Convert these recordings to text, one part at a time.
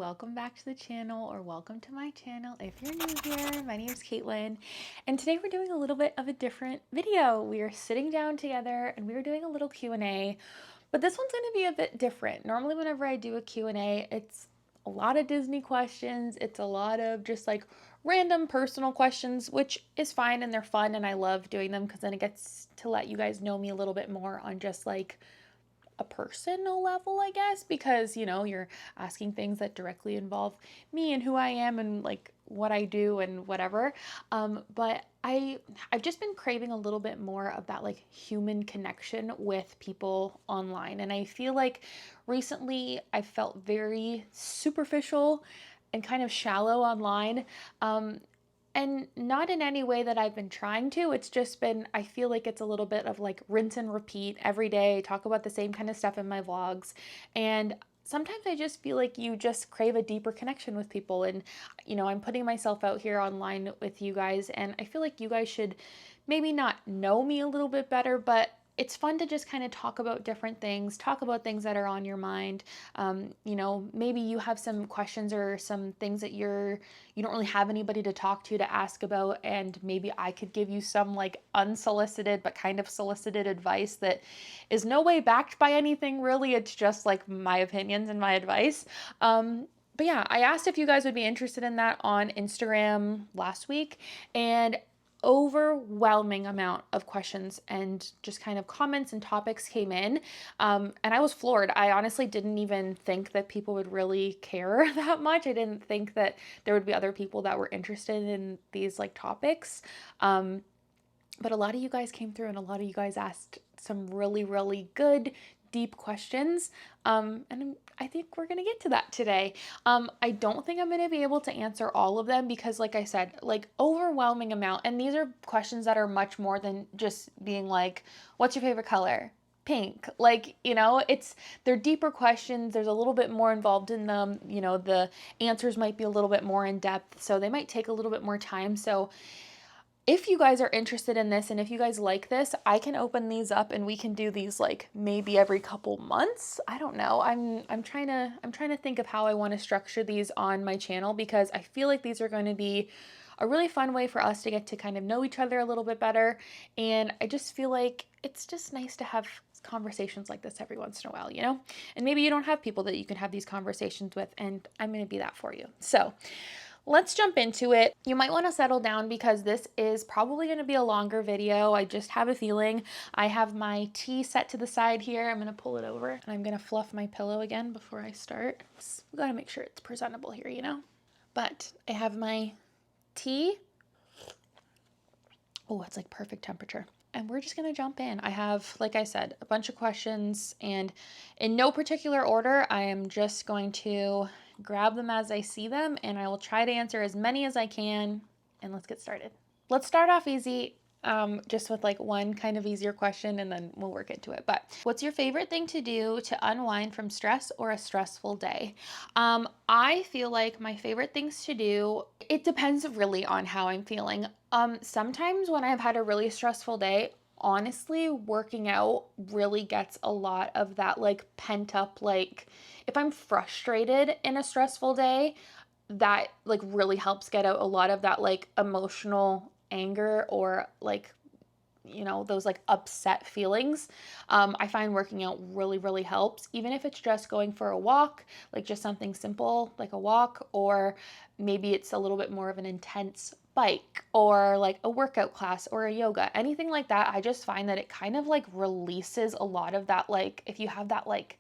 welcome back to the channel, or welcome to my channel if you're new here. My name is Caitlin, and today we're doing a little bit of a different video. We are sitting down together and we are doing a little Q&A, but this one's going to be a bit different. Normally whenever I do a Q&A, it's a lot of Disney questions. It's a lot of just like random personal questions, which is fine and they're fun and I love doing them because then it gets to let you guys know me a little bit more on just like a personal level, I guess, because you're asking things that directly involve me and who I am and like what I do and whatever. But I've just been craving a little bit more of that like human connection with people online. And I feel like recently I felt very superficial and kind of shallow online. And not in any way that I've been trying to. It's just been, I feel like it's a little bit of like rinse and repeat every day. I talk about the same kind of stuff in my vlogs. And sometimes I just feel like you just crave a deeper connection with people. And, I'm putting myself out here online with you guys. And I feel like you guys should maybe not know me a little bit better, but it's fun to just kind of talk about different things, talk about things that are on your mind. Maybe you have some questions or some things that you don't really have anybody to talk to ask about, and maybe I could give you some like unsolicited but kind of solicited advice that is no way backed by anything really. It's just like my opinions and my advice. But yeah, I asked if you guys would be interested in that on Instagram last week, and overwhelming amount of questions and just kind of comments and topics came in. And I was floored. I honestly didn't even think that people would really care that much. I didn't think that there would be other people that were interested in these like topics. But a lot of you guys came through and a lot of you guys asked some really, really good, deep questions. And I think we're going to get to that today. I don't think I'm going to be able to answer all of them because, like I said, like overwhelming amount. And these are questions that are much more than just being like, what's your favorite color? Pink. Like, they're deeper questions. There's a little bit more involved in them. The answers might be a little bit more in depth. So they might take a little bit more time. So if you guys are interested in this and if you guys like this, I can open these up and we can do these like maybe every couple months. I don't know. I'm trying to think of how I want to structure these on my channel because I feel like these are going to be a really fun way for us to get to kind of know each other a little bit better. And I just feel like it's just nice to have conversations like this every once in a while, And maybe you don't have people that you can have these conversations with, and I'm going to be that for you. So let's jump into it. You might want to settle down because this is probably going to be a longer video. I just have a feeling. I have my tea set to the side here. I'm going to pull it over and I'm going to fluff my pillow again before I start. We got to make sure it's presentable here, But I have my tea. Oh, it's like perfect temperature. And we're just going to jump in. I have, like I said, a bunch of questions, and in no particular order, I am just going to grab them as I see them, and I will try to answer as many as I can, and let's get started. Let's start off easy, just with like one kind of easier question, and then we'll work into it. But what's your favorite thing to do to unwind from stress or a stressful day? I feel like my favorite things to do, it depends really on how I'm feeling. Sometimes when I've had a really stressful day, honestly, working out really gets a lot of that like pent up, like if I'm frustrated in a stressful day, that like really helps get out a lot of that like emotional anger or like those like upset feelings. I find working out really, really helps, even if it's just going for a walk, like just something simple like a walk, or maybe it's a little bit more of an intense bike or like a workout class or a yoga, anything like that. I just find that it kind of like releases a lot of that, like if you have that like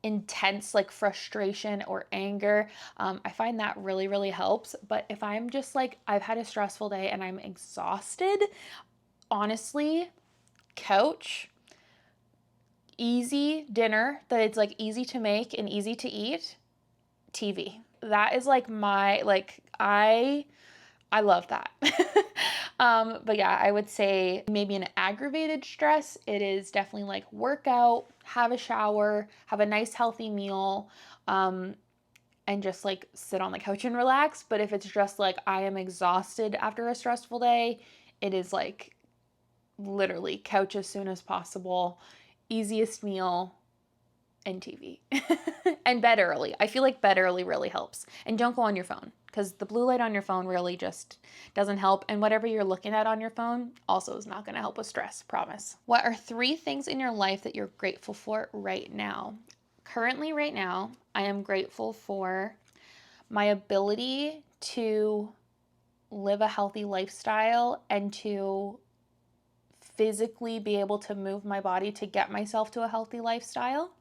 intense like frustration or anger, I find that really, really helps. But if I'm just like, I've had a stressful day and I'm exhausted, honestly, couch, easy dinner that it's like easy to make and easy to eat, TV. That is like my, like, I love that. But yeah, I would say maybe an aggravated stress, it is definitely like workout, have a shower, have a nice healthy meal, and just like sit on the couch and relax. But if it's just like I am exhausted after a stressful day, it is like literally couch as soon as possible, easiest meal, and TV. And bed early. I feel like bed early really helps. And don't go on your phone, because the blue light on your phone really just doesn't help. And whatever you're looking at on your phone also is not going to help with stress, promise. What are 3 things in your life that you're grateful for right now? Currently, right now, I am grateful for my ability to live a healthy lifestyle and to physically be able to move my body to get myself to a healthy lifestyle.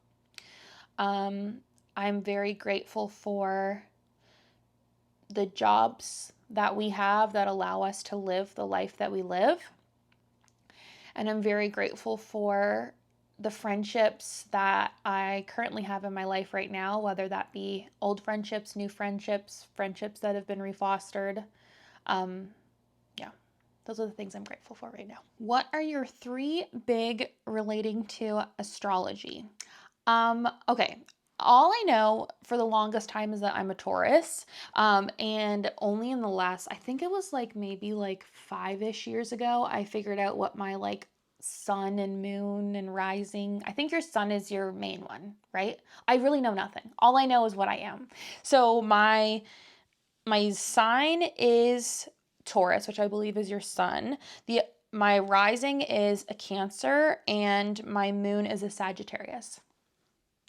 I'm very grateful for the jobs that we have that allow us to live the life that we live. And I'm very grateful for the friendships that I currently have in my life right now, whether that be old friendships, new friendships, friendships that have been refostered. Yeah, those are the things I'm grateful for right now. What are your 3 big relating to astrology? Okay. All I know for the longest time is that I'm a Taurus. And only in the last, I think it was like maybe like 5-ish years ago, I figured out what my like sun and moon and rising. I think your sun is your main one, right? I really know nothing. All I know is what I am. So my sign is Taurus, which I believe is your sun. My rising is a Cancer, and my moon is a Sagittarius.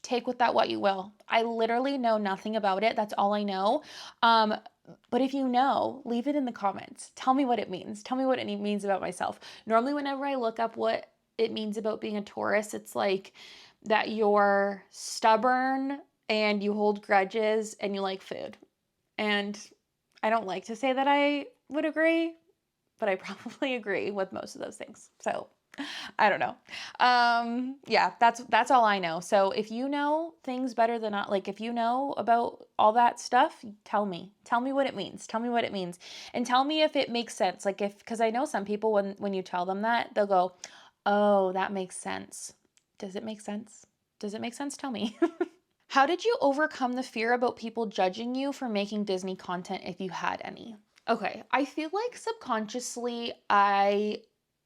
Take with that what you will. I literally know nothing about it. That's all I know. But if you know, leave it in the comments. Tell me what it means. Tell me what it means about myself. Normally, whenever I look up what it means about being a Taurus, it's like that you're stubborn and you hold grudges and you like food. And I don't like to say that I would agree, but I probably agree with most of those things. So I don't know. Yeah, that's all I know. So if you know things better than I, like if you know about all that stuff, tell me. Tell me what it means. Tell me what it means. And tell me if it makes sense. Like cuz I know some people when you tell them that, they'll go, "Oh, that makes sense." Does it make sense? Does it make sense? Tell me. How did you overcome the fear about people judging you for making Disney content if you had any? Okay, I feel like subconsciously I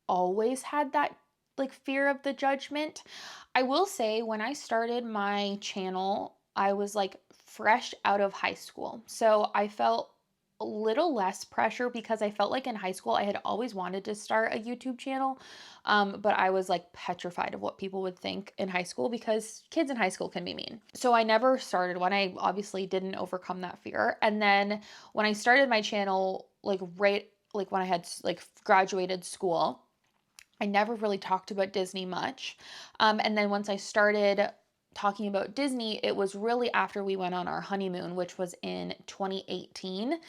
always had that like fear of the judgment. I will say when I started my channel, I was like fresh out of high school. So I felt a little less pressure because I felt like in high school I had always wanted to start a YouTube channel. But I was like petrified of what people would think in high school because kids in high school can be mean. So I never started one. I obviously didn't overcome that fear. And then when I started my channel, like right like when I had like graduated school, I never really talked about Disney much. And then once I started talking about Disney, it was really after we went on our honeymoon, which was in 2018.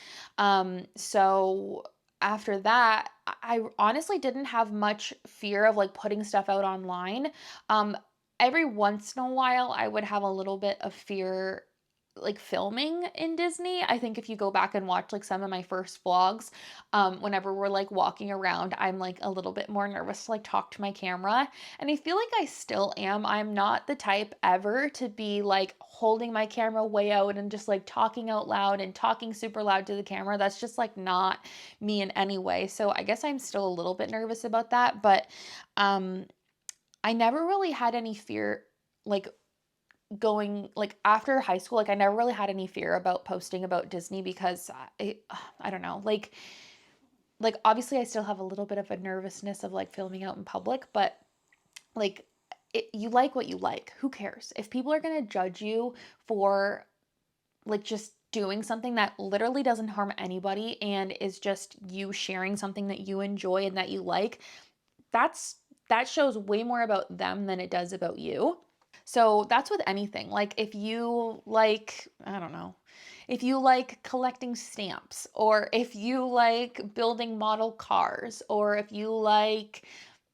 So after that, I honestly didn't have much fear of like putting stuff out online. Every once in a while, I would have a little bit of fear like filming in Disney. I think if you go back and watch like some of my first vlogs, whenever we're like walking around, I'm like a little bit more nervous to like talk to my camera. And I feel like I still am. I'm not the type ever to be like holding my camera way out and just like talking out loud and talking super loud to the camera. That's just like not me in any way. So I guess I'm still a little bit nervous about that, but I never really had any fear like going like after high school. Like I never really had any fear about posting about Disney because I don't know, like obviously I still have a little bit of a nervousness of like filming out in public, but like you like what you like. Who cares if people are going to judge you for like just doing something that literally doesn't harm anybody and is just you sharing something that you enjoy and that you like? That shows way more about them than it does about you. So that's with anything. Like if you like, I don't know, if you like collecting stamps, or if you like building model cars, or if you like,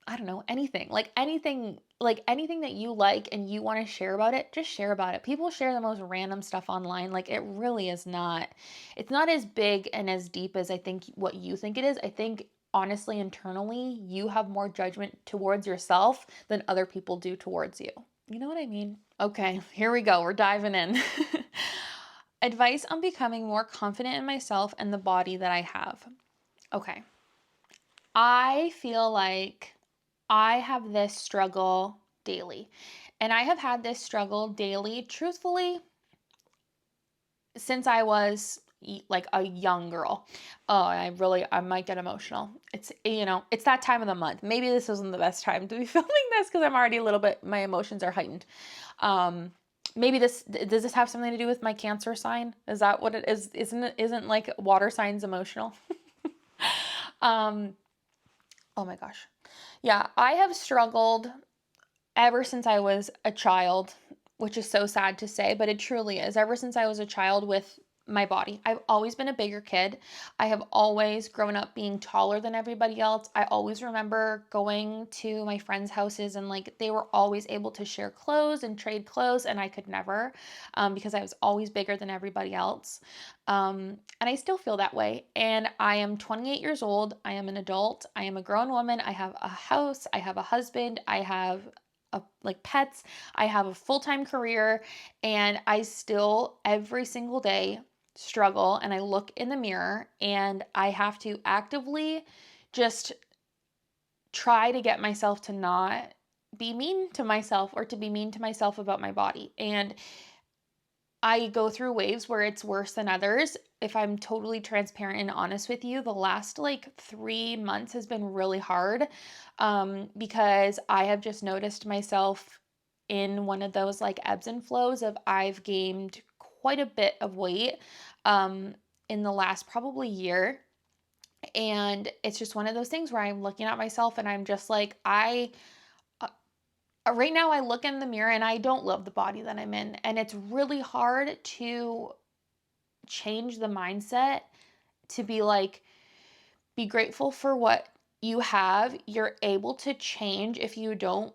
I don't know, anything, like anything that you like and you want to share about it, just share about it. People share the most random stuff online. Like it really is not, it's not as big and as deep as I think what you think it is. I think honestly, internally, you have more judgment towards yourself than other people do towards you. You know what I mean? Okay, here we go. We're diving in. Advice on becoming more confident in myself and the body that I have. Okay. I feel like I have this struggle daily. And I have had this struggle daily, truthfully, since I was like a young girl. Oh, I might get emotional. It's that time of the month. Maybe this isn't the best time to be filming this because I'm already a little bit, my emotions are heightened. Maybe does this have something to do with my Cancer sign? Is that what it is? Isn't like water signs emotional? Oh my gosh. Yeah, I have struggled ever since I was a child, which is so sad to say, but it truly is. Ever since I was a child with my body, I've always been a bigger kid. I have always grown up being taller than everybody else. I always remember going to my friends' houses and like they were always able to share clothes and trade clothes, and I could never because I was always bigger than everybody else. And I still feel that way. And I am 28 years old. I am an adult. I am a grown woman. I have a house. I have a husband. I have like pets. I have a full-time career, and I still every single day struggle, and I look in the mirror and I have to actively just try to get myself to not be mean to myself or to be mean to myself about my body. And I go through waves where it's worse than others. If I'm totally transparent and honest with you, the last like 3 months has been really hard because I have just noticed myself in one of those like ebbs and flows of I've gained quite a bit of weight in the last probably year. And it's just one of those things where I'm looking at myself and I'm just like, right now I look in the mirror and I don't love the body that I'm in. And it's really hard to change the mindset to be like, be grateful for what you have. You're able to change if you don't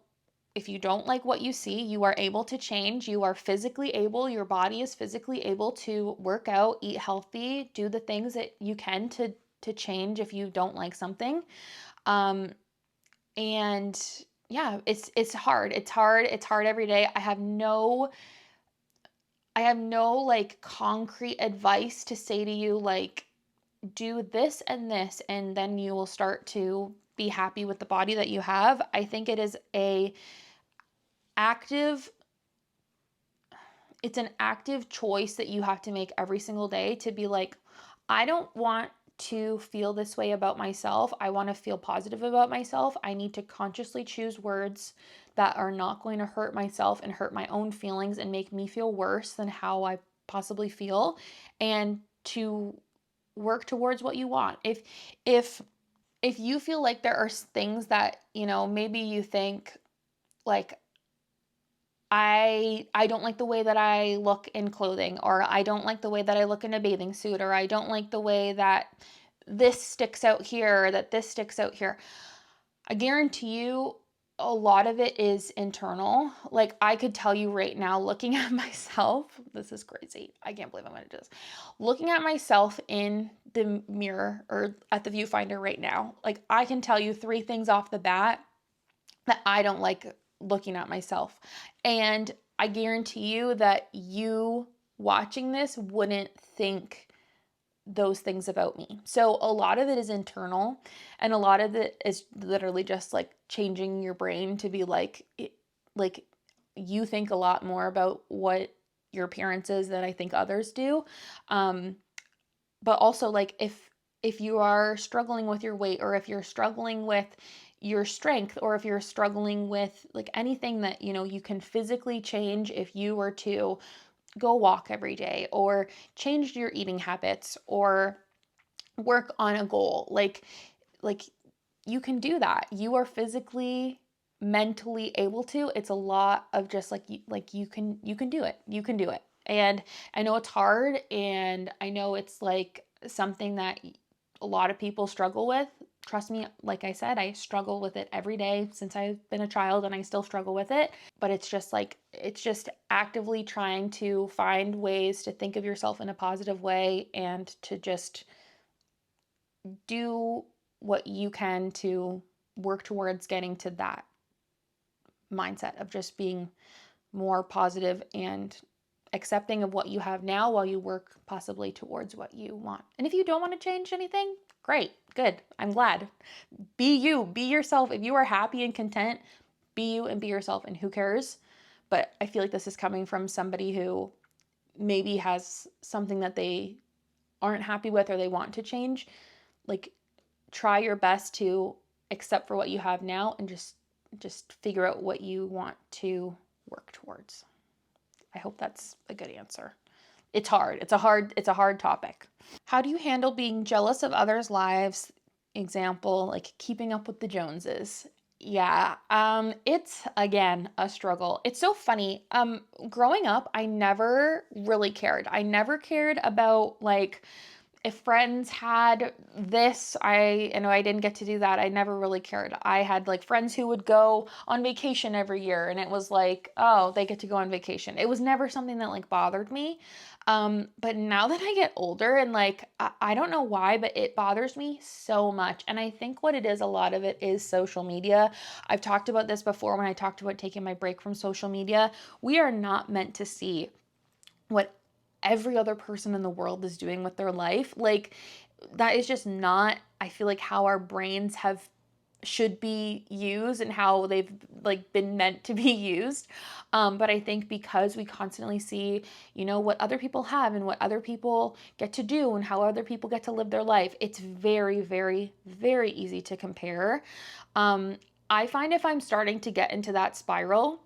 like what you see, you are able to change. You are physically able, your body is physically able to work out, eat healthy, do the things that you can to change if you don't like something. And yeah, it's hard. It's hard. It's hard every day. I have no like concrete advice to say to you like do this and this and then you will start to be happy with the body that you have. I think it is active it's an active choice that you have to make every single day to be like, I don't want to feel this way about myself. I want to feel positive about myself. I need to consciously choose words that are not going to hurt myself and hurt my own feelings and make me feel worse than how I possibly feel, and to work towards what you want. If if you feel like there are things that, maybe you think like I don't like the way that I look in clothing, or I don't like the way that I look in a bathing suit, or I don't like the way that this sticks out here, or that this sticks out here. I guarantee you a lot of it is internal. Like I could tell you right now, looking at myself, this is crazy. I can't believe I'm going to do this. Looking at myself in the mirror or at the viewfinder right now, like I can tell you 3 things off the bat that I don't like looking at myself. And I guarantee you that you watching this wouldn't think those things about me. So a lot of it is internal, and a lot of it is literally just like changing your brain to be like you think a lot more about what your appearance is than I think others do. But also like if you are struggling with your weight, or if you're struggling with your strength, or if you're struggling with like anything that you can physically change, if you were to go walk every day or change your eating habits or work on a goal, like you can do that. You are physically, mentally able to. It's a lot of just like you can do it. You can do it. And I know it's hard, and I know it's like something that a lot of people struggle with. Trust me, like I said, I struggle with it every day since I've been a child, and I still struggle with it. But it's just actively trying to find ways to think of yourself in a positive way, and to just do what you can to work towards getting to that mindset of just being more positive and accepting of what you have now while you work possibly towards what you want. And if you don't want to change anything, great, good. I'm glad. Be you, be yourself. If you are happy and content, be you and be yourself, and who cares? but I feel like this is coming from somebody who maybe has something that they aren't happy with or they want to change. Like, try your best to accept for what you have now and just figure out what you want to work towards. I hope that's a good answer. It's hard. It's a hard topic. How do you handle being jealous of others' lives? Example, like keeping up with the Joneses. Yeah, it's again a struggle. It's so funny. Growing up, I never really cared. I never cared about like if friends had this, I didn't get to do that. I never really cared. I had like friends who would go on vacation every year, and it was like, oh, they get to go on vacation. It was never something that like bothered me. But now that I get older and like, I don't know why, but it bothers me so much. And I think what it is, a lot of it is social media. I've talked about this before when I talked about taking my break from social media. We are not meant to see what every other person in the world is doing with their life. Like, that is just not, I feel like, how our brains should be used and how they've like been meant to be used. But I think because we constantly see, what other people have and what other people get to do and how other people get to live their life, it's very, very, very easy to compare. I find if I'm starting to get into that spiral,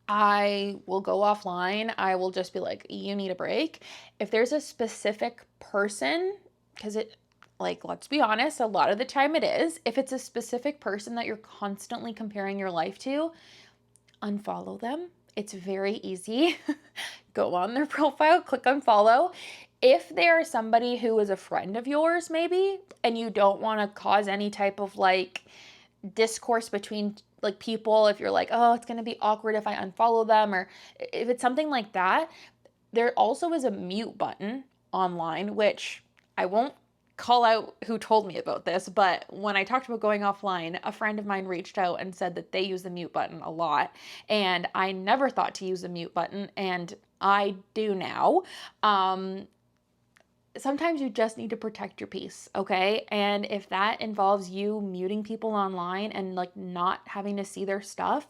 I will go offline. I will just be like, you need a break. If there's a specific person, because like, let's be honest, a lot of the time it is. If it's a specific person that you're constantly comparing your life to, unfollow them. It's very easy. Go on their profile, click unfollow. If they're somebody who is a friend of yours, maybe, and you don't want to cause any type of like discourse between like people, if you're like, oh, it's going to be awkward if I unfollow them, or if it's something like that, there also is a mute button online, which I won't call out who told me about this, but when I talked about going offline, a friend of mine reached out and said that they use the mute button a lot, and I never thought to use the mute button, and I do now. Sometimes you just need to protect your peace, okay? And if that involves you muting people online and like not having to see their stuff,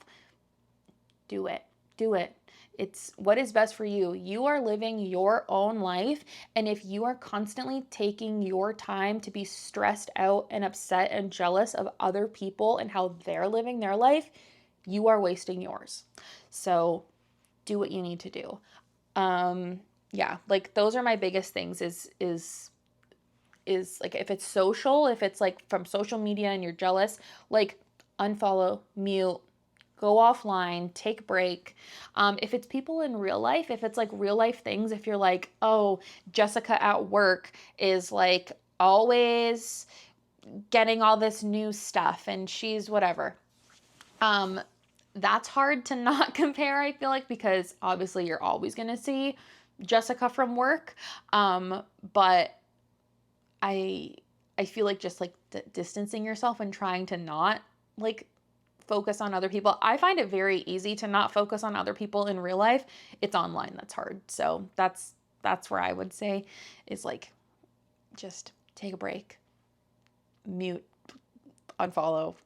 do it. Do it. It's what is best for you. You are living your own life. And if you are constantly taking your time to be stressed out and upset and jealous of other people and how they're living their life, you are wasting yours. So do what you need to do. Yeah, like those are my biggest things is like if it's social, if it's like from social media and you're jealous, like unfollow, mute, go offline, take a break. If it's people in real life, if it's like real life things, if you're like, oh, Jessica at work is like always getting all this new stuff and she's whatever. That's hard to not compare, I feel like, because obviously you're always going to see Jessica from work. But I feel like just like distancing yourself and trying to not like focus on other people. I find it very easy to not focus on other people in real life. It's online that's hard. So that's where I would say is like just take a break, mute, unfollow,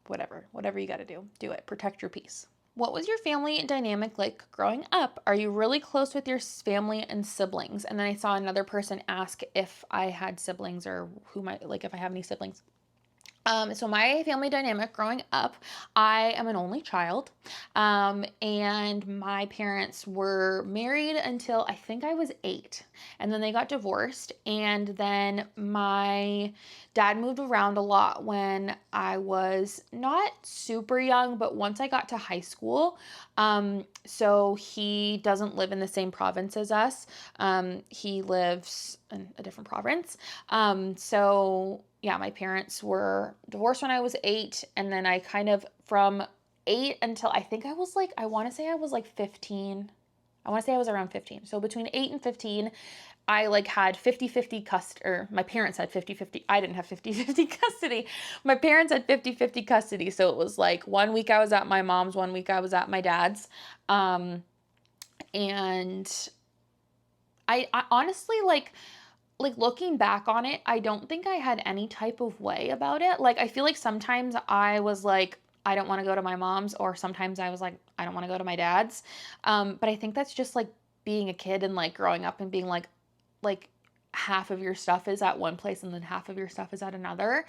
whatever you got to do it. Protect your peace. What was your family dynamic like growing up? Are you really close with your family and siblings? And then I saw another person ask if I had siblings or if I have any siblings. So my family dynamic growing up, I am an only child, and my parents were married until I think I was 8, and then they got divorced, and then my dad moved around a lot when I was not super young, but once I got to high school, so he doesn't live in the same province as us. He lives in a different province. So yeah, my parents were divorced when I was 8, and then I kind of from 8 until I think I was like, I want to say I was like 15. I want to say I was around 15. So between 8 and 15, I like had 50-50 custody, or my parents had 50-50. I didn't have 50-50 custody. My parents had 50-50 custody. So it was like 1 week I was at my mom's, 1 week I was at my dad's. And I honestly like looking back on it, I don't think I had any type of way about it. Like, I feel like sometimes I was like, I don't want to go to my mom's, or sometimes I was like, I don't want to go to my dad's. But I think that's just like being a kid and like growing up and being like half of your stuff is at one place and then half of your stuff is at another.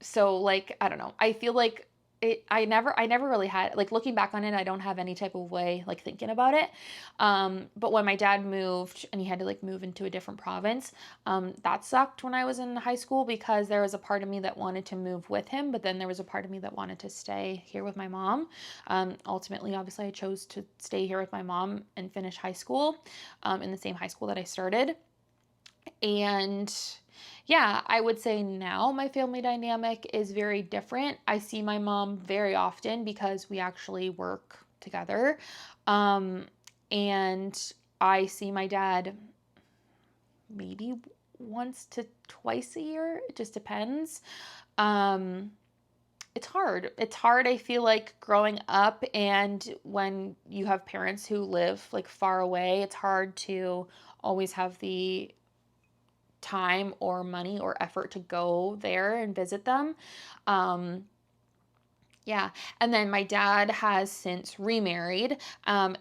So like, I don't know. I feel like I never really had, like, looking back on it, I don't have any type of way like thinking about it. But when my dad moved and he had to like move into a different province, that sucked when I was in high school, because there was a part of me that wanted to move with him, but then there was a part of me that wanted to stay here with my mom. Ultimately, obviously, I chose to stay here with my mom and finish high school, in the same high school that I started. And yeah, I would say now my family dynamic is very different. I see my mom very often because we actually work together. Um, and I see my dad maybe once to twice a year. It just depends. Um, it's hard. It's hard, I feel like, growing up, and when you have parents who live like far away, it's hard to always have the time or money or effort to go there and visit them. Um, yeah. And then my dad has since remarried. And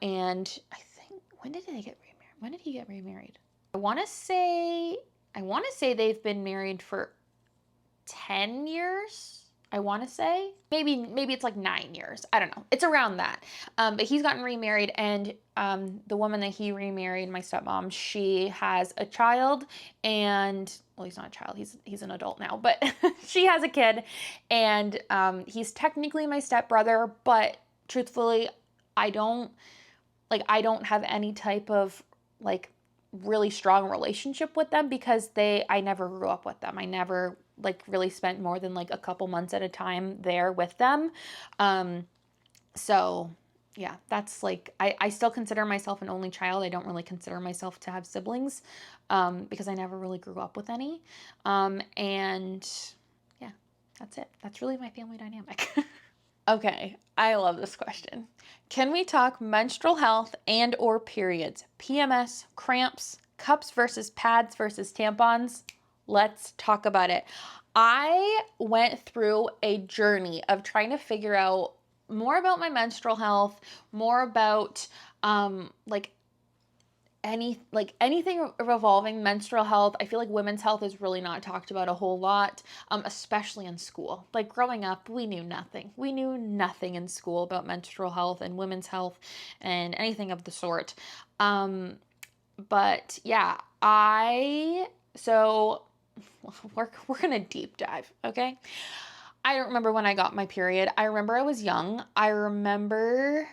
I think, when did they get remarried? When did he get remarried? I want to say, they've been married for 10 years. I want to say maybe it's like 9 years. I don't know. It's around that. But he's gotten remarried, and the woman that he remarried, my stepmom, she has a child, and well, he's not a child. He's an adult now, but she has a kid, and he's technically my stepbrother, but truthfully, I don't have any type of like really strong relationship with them, because I never grew up with them. I never like really spent more than like a couple months at a time there with them. So yeah, that's like, I still consider myself an only child. I don't really consider myself to have siblings, because I never really grew up with any. And yeah, that's it. That's really my family dynamic. Okay, I love this question. Can we talk menstrual health and or periods? PMS, cramps, cups versus pads versus tampons? Let's talk about it. I went through a journey of trying to figure out more about my menstrual health, more about anything revolving menstrual health. I feel like women's health is really not talked about a whole lot, especially in school. Like growing up, we knew nothing. We knew nothing in school about menstrual health and women's health and anything of the sort. But yeah, so we're gonna deep dive, okay? I don't remember when I got my period. I remember I was young. I remember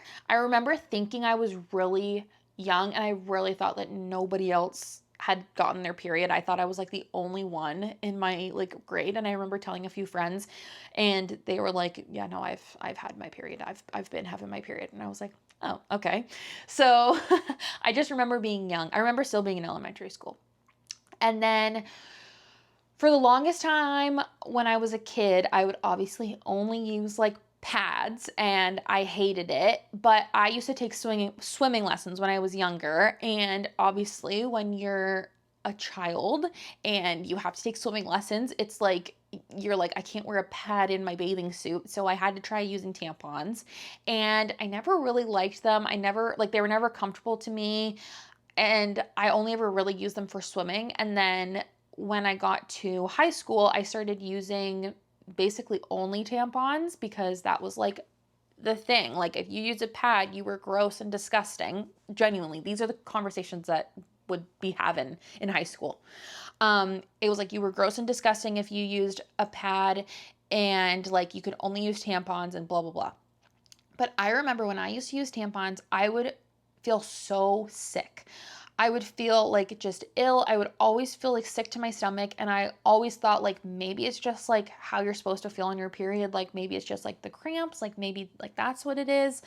thinking I was really young, and I really thought that nobody else had gotten their period. I thought I was like the only one in my like grade, and I remember telling a few friends, and they were like, "Yeah, no, I've had my period. I've been having my period." And I was like, "Oh, okay." So I just remember being young. I remember still being in elementary school. And then for the longest time when I was a kid, I would obviously only use like pads, and I hated it. But I used to take swimming lessons when I was younger, and obviously when you're a child and you have to take swimming lessons, it's like you're like, I can't wear a pad in my bathing suit, so I had to try using tampons, and I never really liked them. They were never comfortable to me, and I only ever really used them for swimming. And then when I got to high school, I started using basically only tampons, because that was like the thing. Like if you use a pad, you were gross and disgusting. Genuinely, these are the conversations that would be having in high school. It was like you were gross and disgusting if you used a pad, and like you could only use tampons and blah, blah, blah. But I remember when I used to use tampons, I would feel so sick. I would feel like just ill. I would always feel like sick to my stomach. And I always thought like maybe it's just like how you're supposed to feel on your period. Like maybe it's just like the cramps. Like maybe like that's what it is.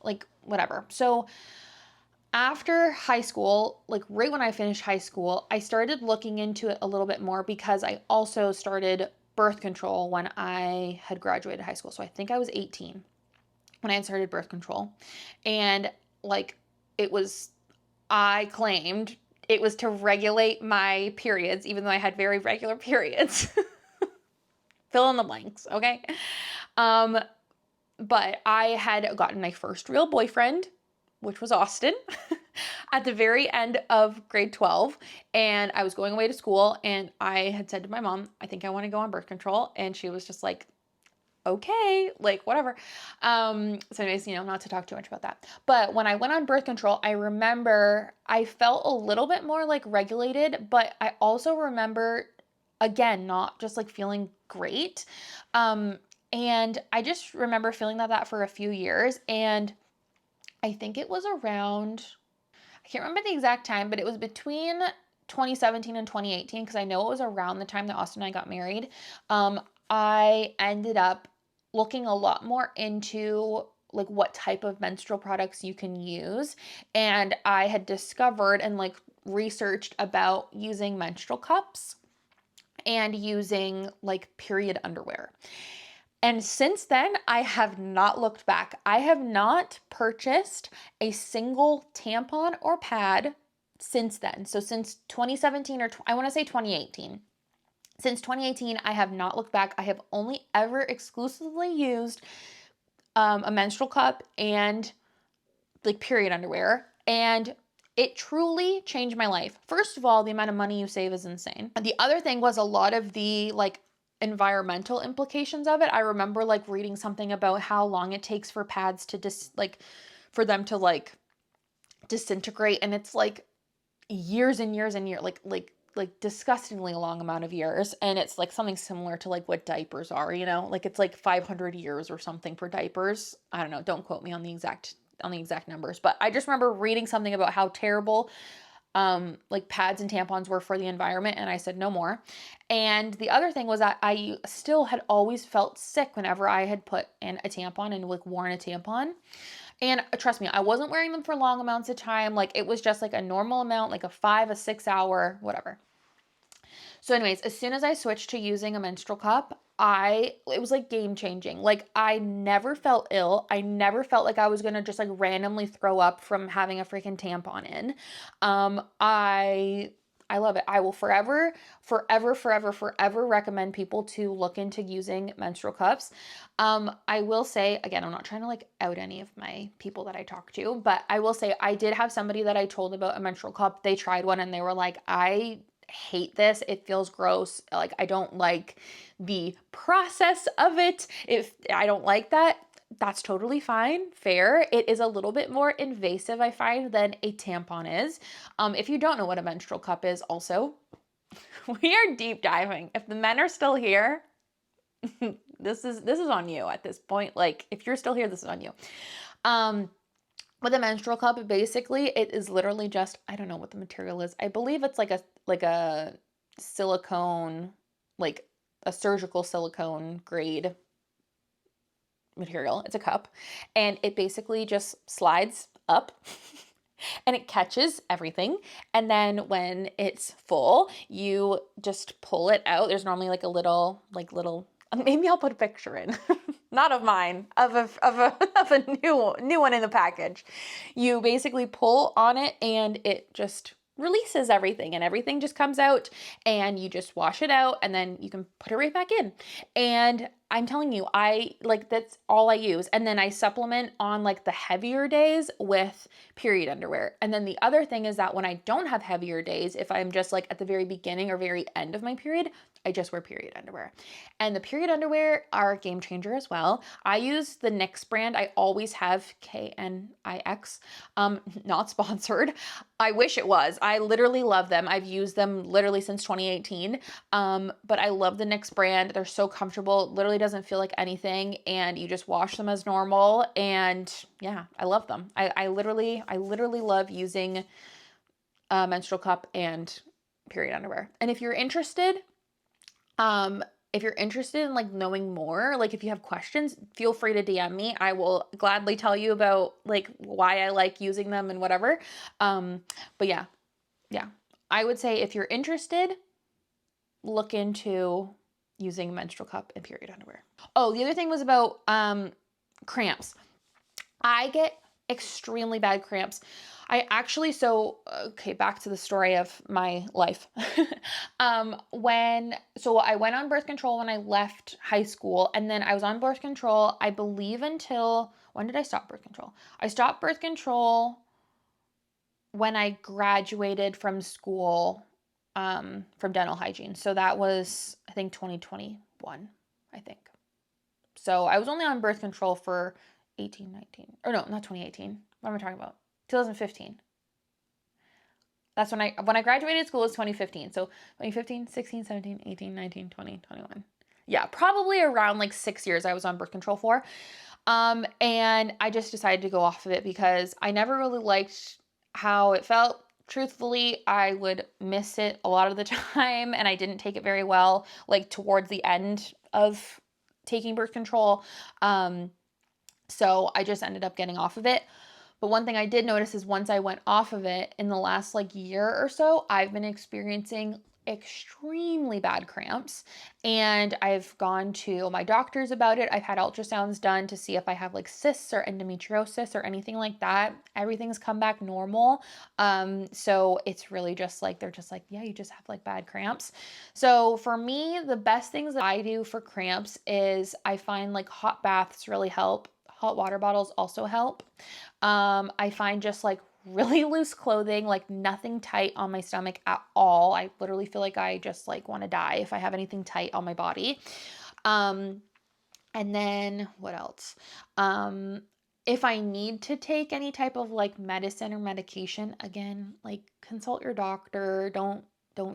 Like whatever. So after high school, like right when I finished high school, I started looking into it a little bit more, because I also started birth control when I had graduated high school. So I think I was 18 when I had started birth control. And like I claimed it was to regulate my periods, even though I had very regular periods. Fill in the blanks, okay? But I had gotten my first real boyfriend, which was Austin, at the very end of grade 12. And I was going away to school, and I had said to my mom, I think I want to go on birth control. And she was just like, okay, like whatever. So anyways, not to talk too much about that. But when I went on birth control, I remember I felt a little bit more like regulated, but I also remember, again, not just like feeling great. And I just remember feeling that for a few years. And I think it was around, I can't remember the exact time, but it was between 2017 and 2018, because I know it was around the time that Austin and I got married. I ended up looking a lot more into like what type of menstrual products you can use. And I had discovered and like researched about using menstrual cups and using like period underwear. And since then, I have not looked back. I have not purchased a single tampon or pad since then. So since 2017, or I want to say 2018. Since 2018, I have not looked back. I have only ever exclusively used a menstrual cup and like period underwear. And it truly changed my life. First of all, the amount of money you save is insane. And the other thing was a lot of the like environmental implications of it. I remember like reading something about how long it takes for pads to for them to like disintegrate. And it's like years and years and years, like disgustingly long amount of years. And it's like something similar to like what diapers are, like it's like 500 years or something for diapers. I don't know. Don't quote me on the exact numbers, but I just remember reading something about how terrible like pads and tampons were for the environment. And I said, no more. And the other thing was that I still had always felt sick whenever I had put in a tampon and like worn a tampon. And trust me, I wasn't wearing them for long amounts of time. Like it was just like a normal amount, like a 6 hour, whatever. So anyways, as soon as I switched to using a menstrual cup, it was like game changing. Like I never felt ill. I never felt like I was going to just like randomly throw up from having a freaking tampon in. I love it. I will forever recommend people to look into using menstrual cups. I will say, again, I'm not trying to like out any of my people that I talk to, but I will say I did have somebody that I told about a menstrual cup. They tried one and they were like, I hate this. It feels gross. Like I don't like the process of it. If I don't like that, that's totally fine. Fair. It is a little bit more invasive, I find, than a tampon is. If you don't know what a menstrual cup is, also, we are deep diving. If the men are still here, this is on you at this point. Like if you're still here, this is on you. With a menstrual cup, basically, it is literally just, I don't know what the material is. I believe it's like a silicone, like a surgical silicone grade material. It's a cup, and it basically just slides up and it catches everything. And then when it's full, you just pull it out. There's normally like a little, maybe I'll put a picture in, not of mine, of a new one in the package. You basically pull on it and it just releases everything, and everything just comes out, and you just wash it out, and then you can put it right back in. And I'm telling you, that's all I use. And then I supplement on like the heavier days with period underwear. And then the other thing is that when I don't have heavier days, if I'm just like at the very beginning or very end of my period, I just wear period underwear. And the period underwear are a game changer as well. I use the NYX brand. I always have, KNIX, not sponsored. I wish it was. I literally love them. I've used them literally since 2018. But I love the NYX brand. They're so comfortable. It literally doesn't feel like anything, and you just wash them as normal. And yeah, I love them. I literally love using a menstrual cup and period underwear. And if you're interested in like knowing more, like if you have questions, feel free to DM me. I will gladly tell you about like why I like using them and whatever. But yeah, I would say if you're interested, look into using menstrual cup and period underwear. Oh, the other thing was about cramps. I get extremely bad cramps. Okay, back to the story of my life. I went on birth control when I left high school, and then I was on birth control, I believe until, when did I stop birth control? I stopped birth control when I graduated from school, from dental hygiene. So that was, I think, 2021, I think. So I was only on birth control for 18, 19, or no, not 2018. What am I talking about? 2015. That's when I graduated school was 2015. So 2015, 16, 17, 18, 19, 20, 21. Yeah, probably around like 6 years I was on birth control for. And I just decided to go off of it because I never really liked how it felt. Truthfully, I would miss it a lot of the time, and I didn't take it very well, like towards the end of taking birth control. So I just ended up getting off of it. But one thing I did notice is once I went off of it in the last like year or so, I've been experiencing extremely bad cramps, and I've gone to my doctors about it. I've had ultrasounds done to see if I have like cysts or endometriosis or anything like that. Everything's come back normal. So it's really just like, they're just like, yeah, you just have like bad cramps. So for me, the best things that I do for cramps is I find like hot baths really help. Hot water bottles also help. I find just like really loose clothing, like nothing tight on my stomach at all. I literally feel like I just like want to die if I have anything tight on my body. And then what else? If I need to take any type of like medicine or medication, again, like consult your doctor. Don't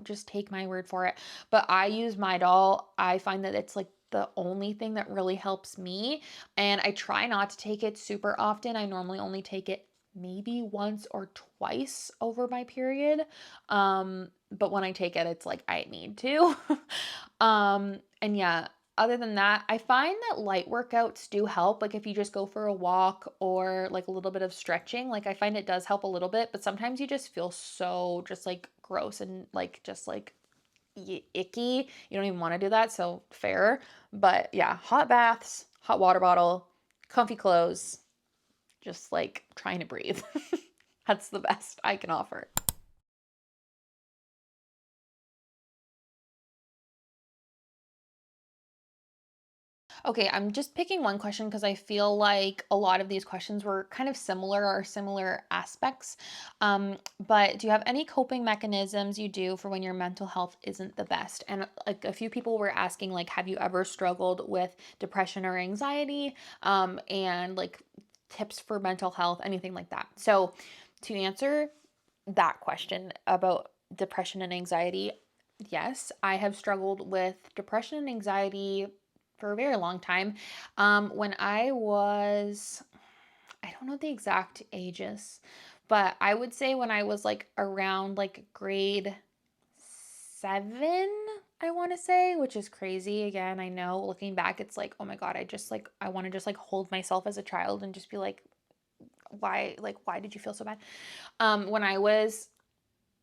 just take my word for it. But I use Midol. I find that it's like the only thing that really helps me, and I try not to take it super often. I normally only take it maybe once or twice over my period. But when I take it, it's like I need to. And yeah, other than that, I find that light workouts do help. Like if you just go for a walk or like a little bit of stretching, like I find it does help a little bit, but sometimes you just feel so just like gross and like just like icky. You don't even want to do that. So fair. But yeah, hot baths, hot water bottle, comfy clothes, just like trying to breathe. That's the best I can offer. Okay, I'm just picking one question because I feel like a lot of these questions were kind of similar or similar aspects. But do you have any coping mechanisms you do for when your mental health isn't the best? And like a few people were asking, like, have you ever struggled with depression or anxiety? And like tips for mental health, anything like that. So to answer that question about depression and anxiety, yes, I have struggled with depression and anxiety for a very long time. When I was, I don't know the exact ages, but I would say when I was like around like grade 7, I want to say, which is crazy. Again, I know looking back, it's like, oh my God, I want to just like hold myself as a child and just be why did you feel so bad? Um, when I was,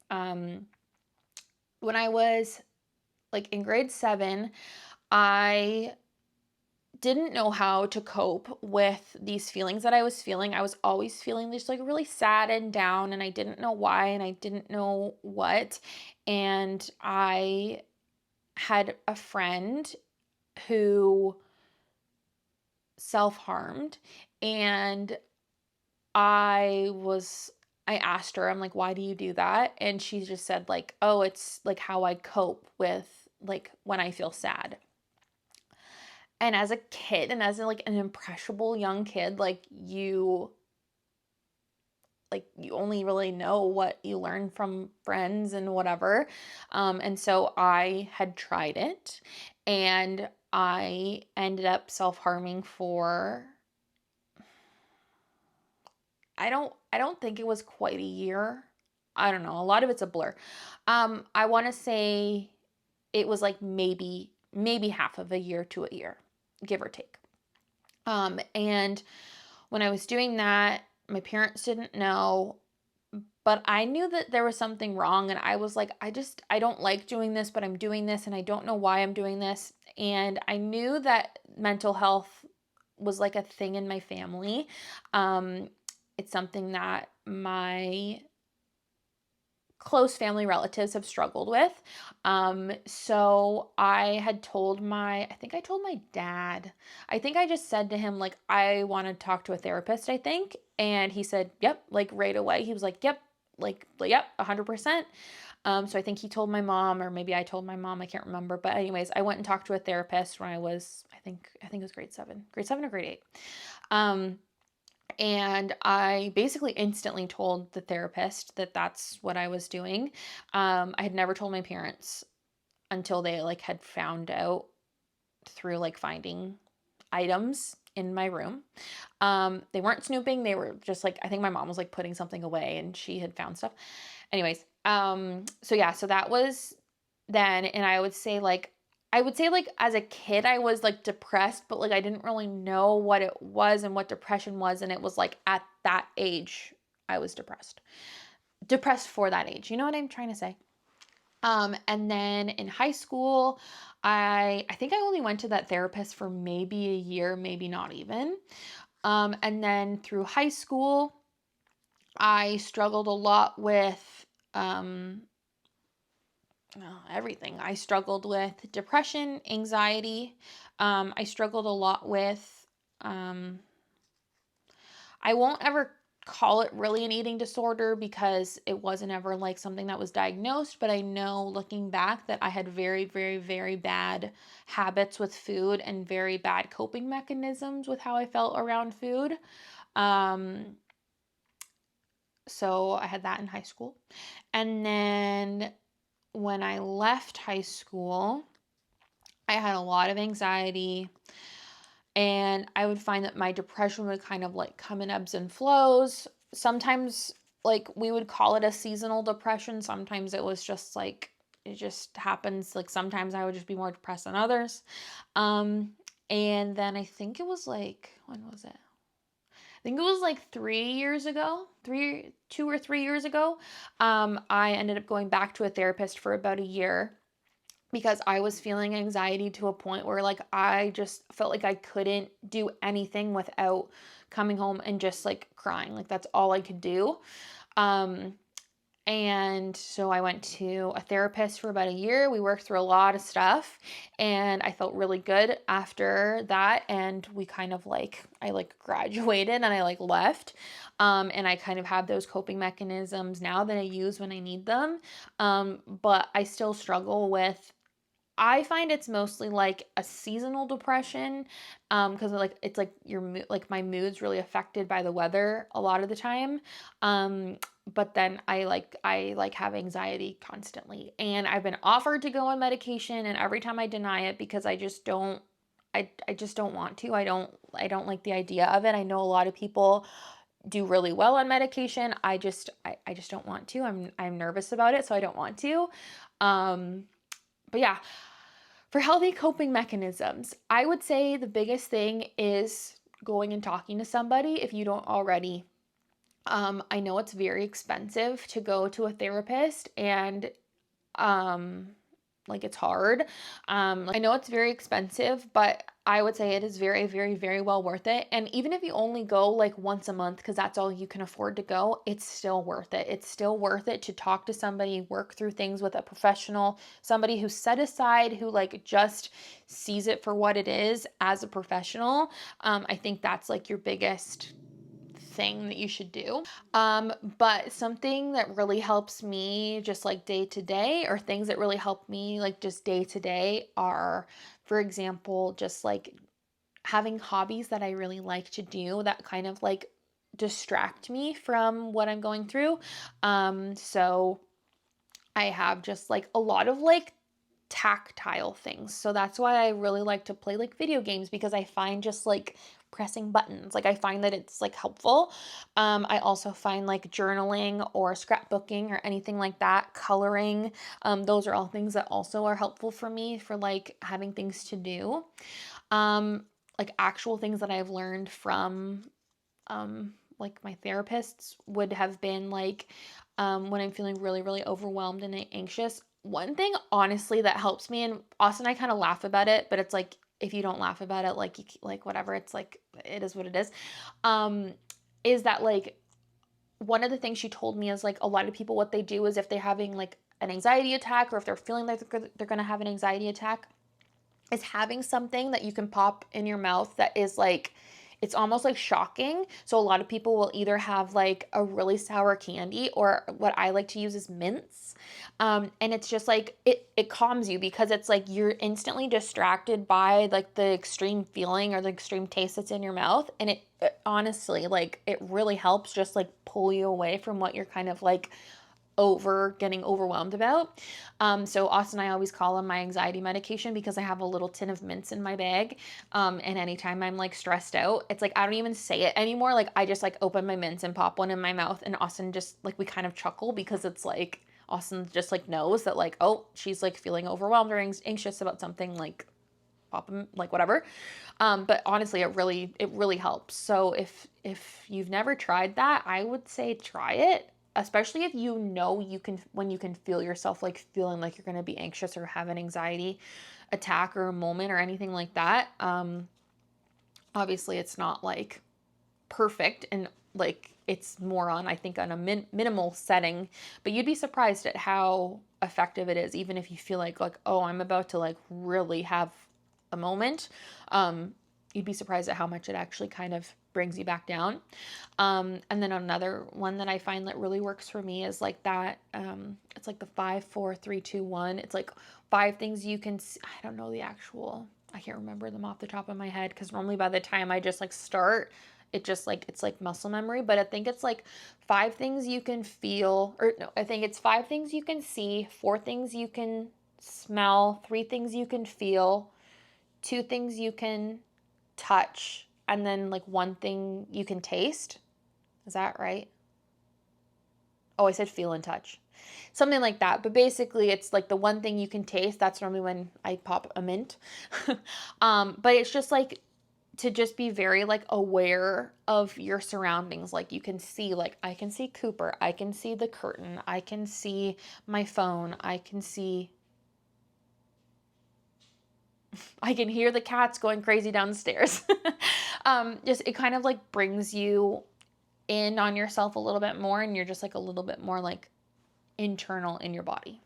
um, when I was like in grade 7, I didn't know how to cope with these feelings that I was feeling. I was always feeling just like really sad and down, and I didn't know why, and I didn't know what. And I had a friend who self-harmed, and I was I asked her, I'm like, why do you do that? And she just said like, oh, it's like how I cope with like when I feel sad. And as a kid and as like an impressionable young kid, you only really know what you learn from friends and whatever. And so I had tried it, and I ended up self-harming for, I don't think it was quite a year. I don't know. A lot of it's a blur. I want to say it was like maybe half of a year to a year, give or take. And when I was doing that, my parents didn't know, but I knew that there was something wrong. And I was like, I don't like doing this, but I'm doing this and I don't know why I'm doing this. And I knew that mental health was like a thing in my family. It's something that my close family relatives have struggled with. So I had told I think I told my dad. I think I just said to him, like, I want to talk to a therapist, I think. And he said, yep, like right away. He was like, yep, 100%. So I think he told my mom, or maybe I told my mom, I can't remember. But anyways, I went and talked to a therapist when I was, I think it was grade 7 or grade 8. And I basically instantly told the therapist that that's what I was doing. I had never told my parents until they like had found out through like finding items in my room. They weren't snooping. They were just like, I think my mom was like putting something away and she had found stuff. Anyways, so yeah, so that was then. And I would say like as a kid, I was like depressed, but like I didn't really know what it was and what depression was. And it was like at that age, I was depressed for that age. You know what I'm trying to say? And then in high school, I think I only went to that therapist for maybe a year, maybe not even. And then through high school, I struggled a lot with everything. I struggled with depression, anxiety. I struggled a lot with, I won't ever call it really an eating disorder because it wasn't ever like something that was diagnosed, but I know looking back that I had very, very, very bad habits with food and very bad coping mechanisms with how I felt around food. So I had that in high school. And then when I left high school, I had a lot of anxiety, and I would find that my depression would kind of like come in ebbs and flows. Sometimes, like, we would call it a seasonal depression. Sometimes it was just like, it just happens. Like, sometimes I would just be more depressed than others. And then I think it was like, when was it? I think it was like 3 years ago, 2 or 3 years ago. I ended up going back to a therapist for about a year because I was feeling anxiety to a point where like I just felt like I couldn't do anything without coming home and just like crying. Like that's all I could do. Um, and so I went to a therapist for about a year. We worked through a lot of stuff and I felt really good after that. And we kind of like, I like graduated and I like left. And I kind of have those coping mechanisms now that I use when I need them. But I still struggle with, I find it's mostly like a seasonal depression, because like it's like like my mood's really affected by the weather a lot of the time. But then I have anxiety constantly, and I've been offered to go on medication, and every time I deny it because I just don't want to. I don't like the idea of it. I know a lot of people do really well on medication. I just don't want to. I'm nervous about it, so I don't want to. But yeah, for healthy coping mechanisms, I would say the biggest thing is going and talking to somebody if you don't already. I know it's very expensive to go to a therapist, and um, like it's hard. I know it's very expensive, but I would say it is very, very, very well worth it. And even if you only go like once a month, because that's all you can afford to go, it's still worth it. It's still worth it to talk to somebody, work through things with a professional, somebody who's set aside, who like just sees it for what it is as a professional. I think that's like your biggest thing that you should do. But something that really helps me just like day to day, or things that really help me like just day to day, are, for example, just like having hobbies that I really like to do that kind of like distract me from what I'm going through. So I have just like a lot of like tactile things. So that's why I really like to play like video games, because I find just like pressing buttons, like I find that it's like helpful. I also find like journaling or scrapbooking or anything like that, coloring. Those are all things that also are helpful for me for like having things to do. Like actual things that I've learned from like my therapists would have been like, when I'm feeling really, really overwhelmed and anxious. One thing, honestly, that helps me, and Austin and I kind of laugh about it, but it's like, if you don't laugh about it, like, like whatever, it's like, it is what it is. Is that like one of the things she told me is like a lot of people, what they do is if they're having like an anxiety attack, or if they're feeling like they're going to have an anxiety attack, is having something that you can pop in your mouth that is like, it's almost like shocking. So a lot of people will either have like a really sour candy, or what I like to use is mints. And it's just like, it calms you, because it's like you're instantly distracted by like the extreme feeling or the extreme taste that's in your mouth. And it honestly, like, it really helps just like pull you away from what you're kind of like getting overwhelmed about. So Austin and I always call them my anxiety medication, because I have a little tin of mints in my bag. And anytime I'm like stressed out, it's like I don't even say it anymore. Like I just like open my mints and pop one in my mouth, and Austin just like, we kind of chuckle, because it's like Austin just like knows that like, oh, she's like feeling overwhelmed or anxious about something, like pop them, like whatever. But honestly, it really helps. So if you've never tried that, I would say try it, especially if you know you can, when you can feel yourself like feeling like you're going to be anxious or have an anxiety attack or a moment or anything like that. Obviously it's not like perfect, and like it's more on, I think, on a minimal setting, but you'd be surprised at how effective it is, even if you feel like, oh, I'm about to like really have a moment. You'd be surprised at how much it actually kind of brings you back down. And then another one that I find that really works for me is like that. It's like the 5, 4, 3, 2, 1. It's like 5 things you can see. I don't know the actual, I can't remember them off the top of my head, because normally by the time I just like start, it just like, it's like muscle memory. But I think it's like 5 things you can feel, or no, I think it's 5 things you can see, 4 things you can smell, 3 things you can feel, 2 things you can touch, and then like 1 thing you can taste. Is that right? Oh, I said feel and touch. Something like that. But basically it's like the 1 thing you can taste. That's normally when I pop a mint. But it's just like to just be very like aware of your surroundings. Like you can see, like I can see Cooper, I can see the curtain, I can see my phone, I can hear the cats going crazy downstairs. Just it kind of like brings you in on yourself a little bit more, and you're just like a little bit more like internal in your body.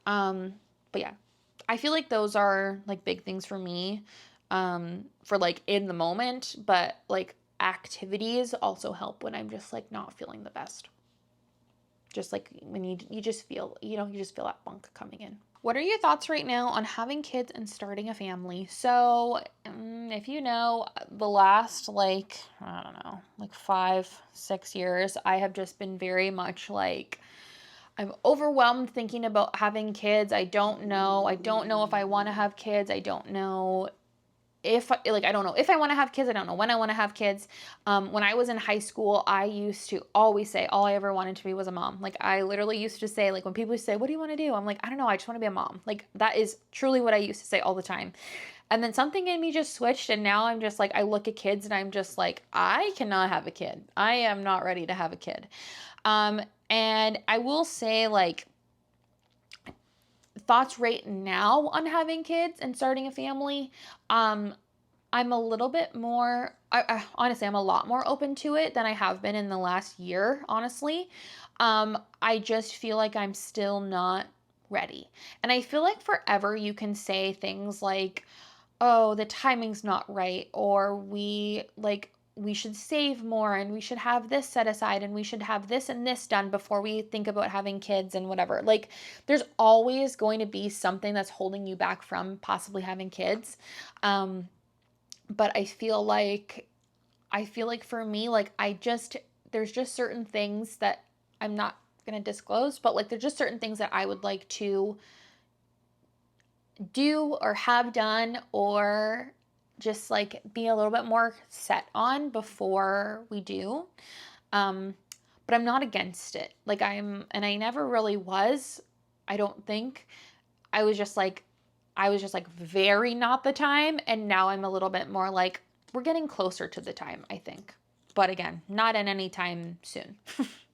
But yeah, I feel like those are like big things for me, for like in the moment, but like activities also help when I'm just like not feeling the best. Just like when you just feel, you just feel that bunk coming in. What are your thoughts right now on having kids and starting a family? So, if you know, the last like, I don't know, like 5, 6 years, I have just been very much like, I'm overwhelmed thinking about having kids. I don't know if I want to have kids. I don't know if like, I don't know if I want to have kids. I don't know when I want to have kids. When I was in high school, I used to always say all I ever wanted to be was a mom. Like I literally used to say, like when people say, what do you want to do? I'm like, I don't know. I just want to be a mom. Like that is truly what I used to say all the time. And then something in me just switched, and now I'm just like, I look at kids and I'm just like, I cannot have a kid. I am not ready to have a kid. And I will say, like, thoughts right now on having kids and starting a family, I'm a little bit more, honestly, I'm a lot more open to it than I have been in the last year, honestly. I just feel like I'm still not ready. And I feel like forever you can say things like, oh, the timing's not right, or we should save more, and we should have this set aside, and we should have this and this done before we think about having kids and whatever. Like there's always going to be something that's holding you back from possibly having kids. But I feel like for me, like there's just certain things that I'm not going to disclose, but like there's just certain things that I would like to do or have done, or just like be a little bit more set on before we do. But I'm not against it. Like and I never really was. I don't think. I was just like very not the time. And now I'm a little bit more like, we're getting closer to the time, I think. But again, not in any time soon.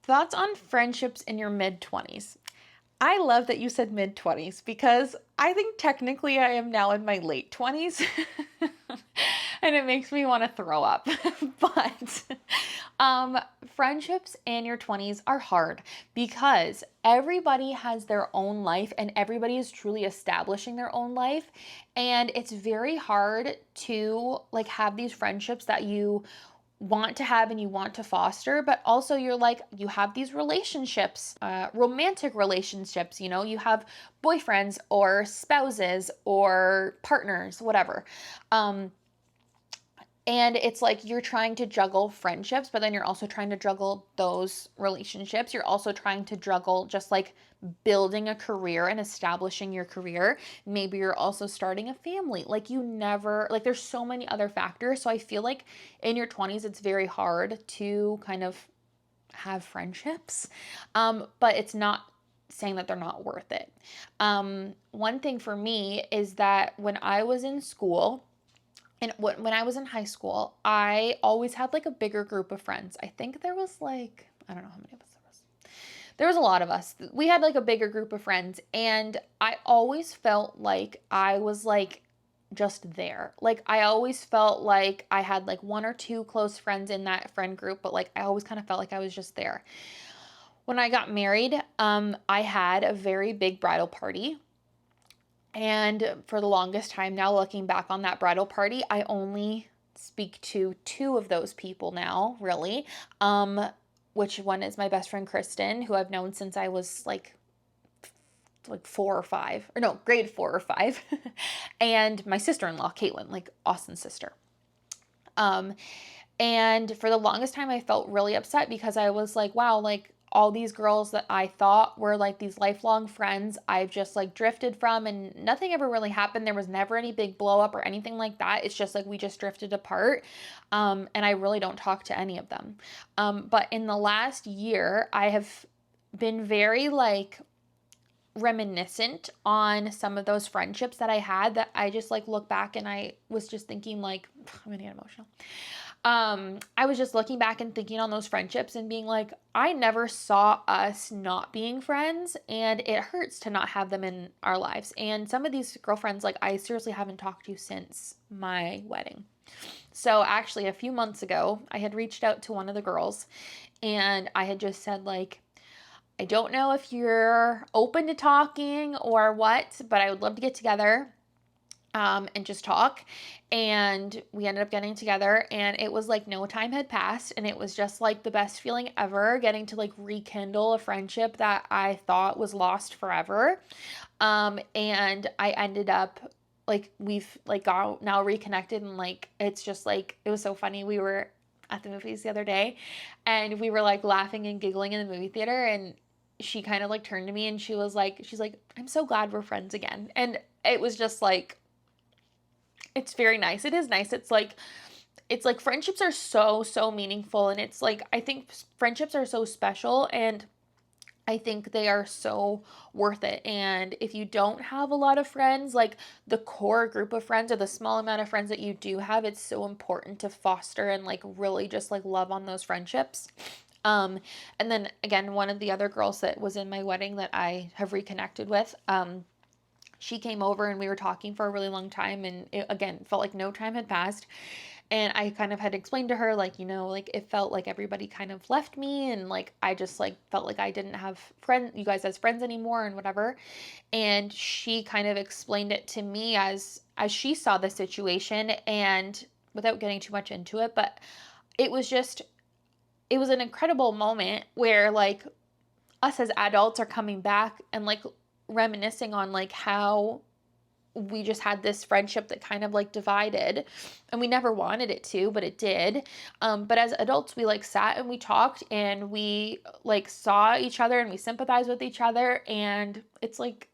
Thoughts on friendships in your mid-20s? I love that you said mid-20s, because I think technically I am now in my late 20s. and it makes me want to throw up. But friendships in your 20s are hard because everybody has their own life and everybody is truly establishing their own life. And it's very hard to like have these friendships that you want to have and you want to foster, but also you're like, you have these relationships, romantic relationships, you know, you have boyfriends or spouses or partners, whatever. And it's like you're trying to juggle friendships, but then you're also trying to juggle those relationships. You're also trying to juggle just like building a career and establishing your career. Maybe you're also starting a family. Like you never, like there's so many other factors. So I feel like in your 20s, it's very hard to kind of have friendships. But it's not saying that they're not worth it. One thing for me is that when I was in school, and when I was in high school, I always had like a bigger group of friends. I think there was like, I don't know how many of us there was. There was a lot of us. We had like a bigger group of friends, and I always felt like I was like just there. Like I always felt like I had like one or two close friends in that friend group, but like I always kind of felt like I was just there. When I got married, I had a very big bridal party. And for the longest time now, looking back on that bridal party, I only speak to two of those people now, really. Which one is my best friend Kristen, who I've known since I was like 4 or 5, or no, grade 4 or 5, and my sister-in-law Katelyn, like Austin's sister. And for the longest time, I felt really upset because I was like, wow, like all these girls that I thought were like these lifelong friends, I've just like drifted from, and nothing ever really happened. There was never any big blow up or anything like that. It's just like we just drifted apart. And I really don't talk to any of them. But in the last year, I have been very like reminiscent on some of those friendships that I had, that I just like look back and I was just thinking like, I'm gonna get emotional. I was just looking back and thinking on those friendships and being like, I never saw us not being friends, and it hurts to not have them in our lives. And some of these girlfriends, like I seriously haven't talked to since my wedding. So actually a few months ago, I had reached out to one of the girls and I had just said like, I don't know if you're open to talking or what, but I would love to get together and just talk. And we ended up getting together, and it was like no time had passed, and it was just like the best feeling ever, getting to like rekindle a friendship that I thought was lost forever. And I ended up like, we've like got now reconnected, and like it's just like, it was so funny. We were at the movies the other day and we were like laughing and giggling in the movie theater, and she kind of like turned to me and she's like, I'm so glad we're friends again. And it was just like, it's very nice. It is nice. It's like friendships are so meaningful, and it's like I think friendships are so special, and I think they are so worth it. And if you don't have a lot of friends, like the core group of friends or the small amount of friends that you do have, it's so important to foster and like really just like love on those friendships. And then again, one of the other girls that was in my wedding that I have reconnected with, she came over and we were talking for a really long time, and it again felt like no time had passed. And I kind of had explained to her like, you know, like it felt like everybody kind of left me, and like I just like felt like I didn't have you guys as friends anymore and whatever. And she kind of explained it to me as she saw the situation, and without getting too much into it, but it was just, it was an incredible moment where like us as adults are coming back and like reminiscing on like how we just had this friendship that kind of like divided, and we never wanted it to, but it did. But as adults, we like sat and we talked and we like saw each other and we sympathized with each other, and it's like